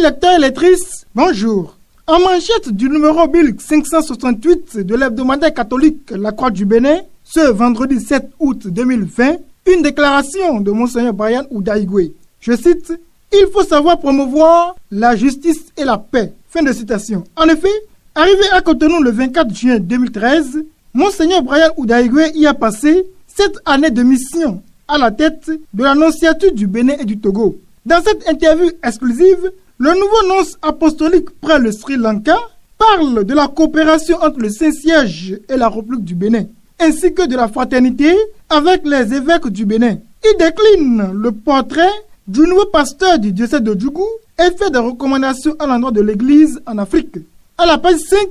lecteurs et lectrices, bonjour. En manchette du numéro 1568 de l'hebdomadaire catholique La Croix du Bénin, ce vendredi 7 août 2020, une déclaration de Monseigneur Brian Oudaigue. Je cite, « Il faut savoir promouvoir la justice et la paix ». Fin de citation. En effet, arrivé à Cotonou le 24 juin 2013, Monseigneur Brian Oudaigue y a passé 7 années de mission à la tête de la nonciature du Bénin et du Togo. Dans cette interview exclusive, le nouveau nonce apostolique près le Sri Lanka parle de la coopération entre le Saint-Siège et la République du Bénin, ainsi que de la fraternité avec les évêques du Bénin. Il décline le portrait du nouveau pasteur du diocèse de Djougou et fait des recommandations à l'endroit de l'Église en Afrique. À la page 5,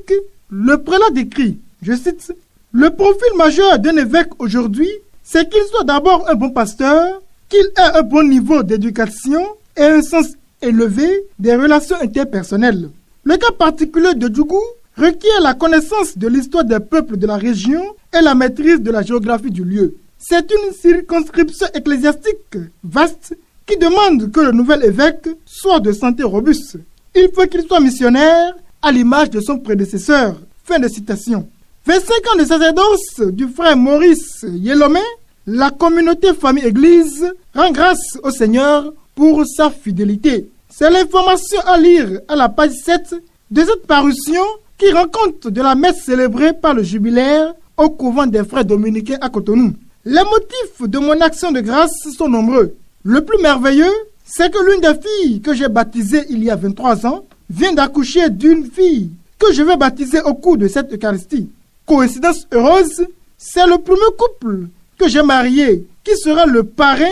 le prélat décrit, je cite, « Le profil majeur d'un évêque aujourd'hui, c'est qu'il soit d'abord un bon pasteur, qu'il ait un bon niveau d'éducation et un sens élevé des relations interpersonnelles. Le cas particulier de Djougou requiert la connaissance de l'histoire des peuples de la région et la maîtrise de la géographie du lieu. C'est une circonscription ecclésiastique vaste qui demande que le nouvel évêque soit de santé robuste. Il faut qu'il soit missionnaire à l'image de son prédécesseur. » Fin de citation. 25 ans de sacerdoce du frère Maurice Yelomé, la communauté famille église rend grâce au Seigneur pour sa fidélité. C'est l'information à lire à la page 7 de cette parution qui rend compte de la messe célébrée par le jubilaire au couvent des frères dominicains à Cotonou. Les motifs de mon action de grâce sont nombreux. Le plus merveilleux, c'est que l'une des filles que j'ai baptisées il y a 23 ans vient d'accoucher d'une fille que je vais baptiser au cours de cette Eucharistie. Coïncidence heureuse, c'est le premier couple que j'ai marié qui sera le parrain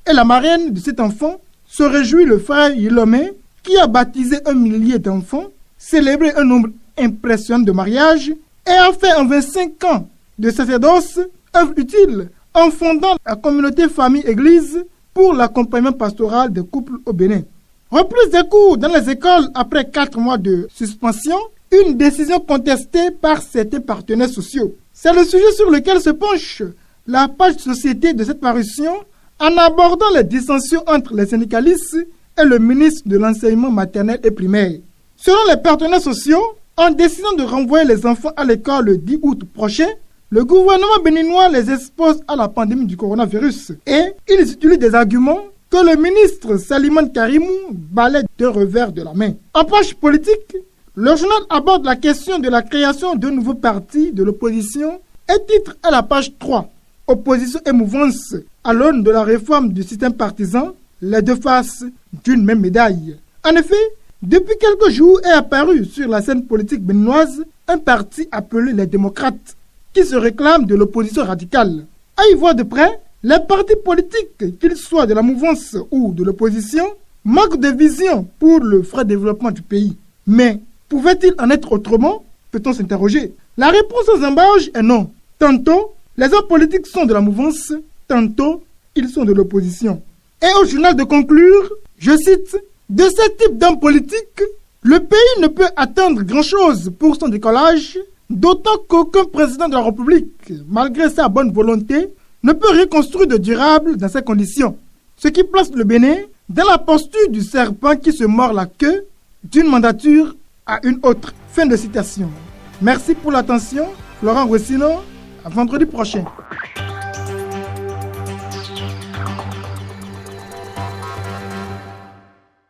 et la marraine de cet enfant. Se réjouit le frère Yelomé qui a baptisé 1 millier d'enfants, célébré un nombre impressionnant de mariages et a fait en 25 ans de sacerdoce œuvre utile en fondant la communauté famille-église pour l'accompagnement pastoral des couples au Bénin. Reprise des cours dans les écoles après 4 mois de suspension, une décision contestée par certains partenaires sociaux. C'est le sujet sur lequel se penche la page société de cette parution en abordant les dissensions entre les syndicalistes et le ministre de l'enseignement maternel et primaire. Selon les partenaires sociaux, en décidant de renvoyer les enfants à l'école le 10 août prochain, le gouvernement béninois les expose à la pandémie du coronavirus et ils utilisent des arguments que le ministre Salimane Karimou balaie d'un revers de la main. En page politique, le journal aborde la question de la création d'un nouveau parti de l'opposition et titre à la page 3. Opposition et mouvance à l'aune de la réforme du système partisan, les deux faces d'une même médaille. En effet, depuis quelques jours est apparu sur la scène politique béninoise un parti appelé les démocrates, qui se réclame de l'opposition radicale. À y voir de près, les partis politiques, qu'ils soient de la mouvance ou de l'opposition, manquent de vision pour le frais développement du pays. Mais pouvait-il en être autrement? Peut-on s'interroger? La réponse aux embâches est non. Tantôt, les hommes politiques sont de la mouvance, tantôt, ils sont de l'opposition. Et au journal de conclure, je cite, « De ce type d'hommes politiques, le pays ne peut attendre grand-chose pour son décollage, d'autant qu'aucun président de la République, malgré sa bonne volonté, ne peut reconstruire de durable dans ces conditions. Ce qui place le Bénin dans la posture du serpent qui se mord la queue d'une mandature à une autre. » Fin de citation. Merci pour l'attention. Laurent Wessino, à vendredi prochain.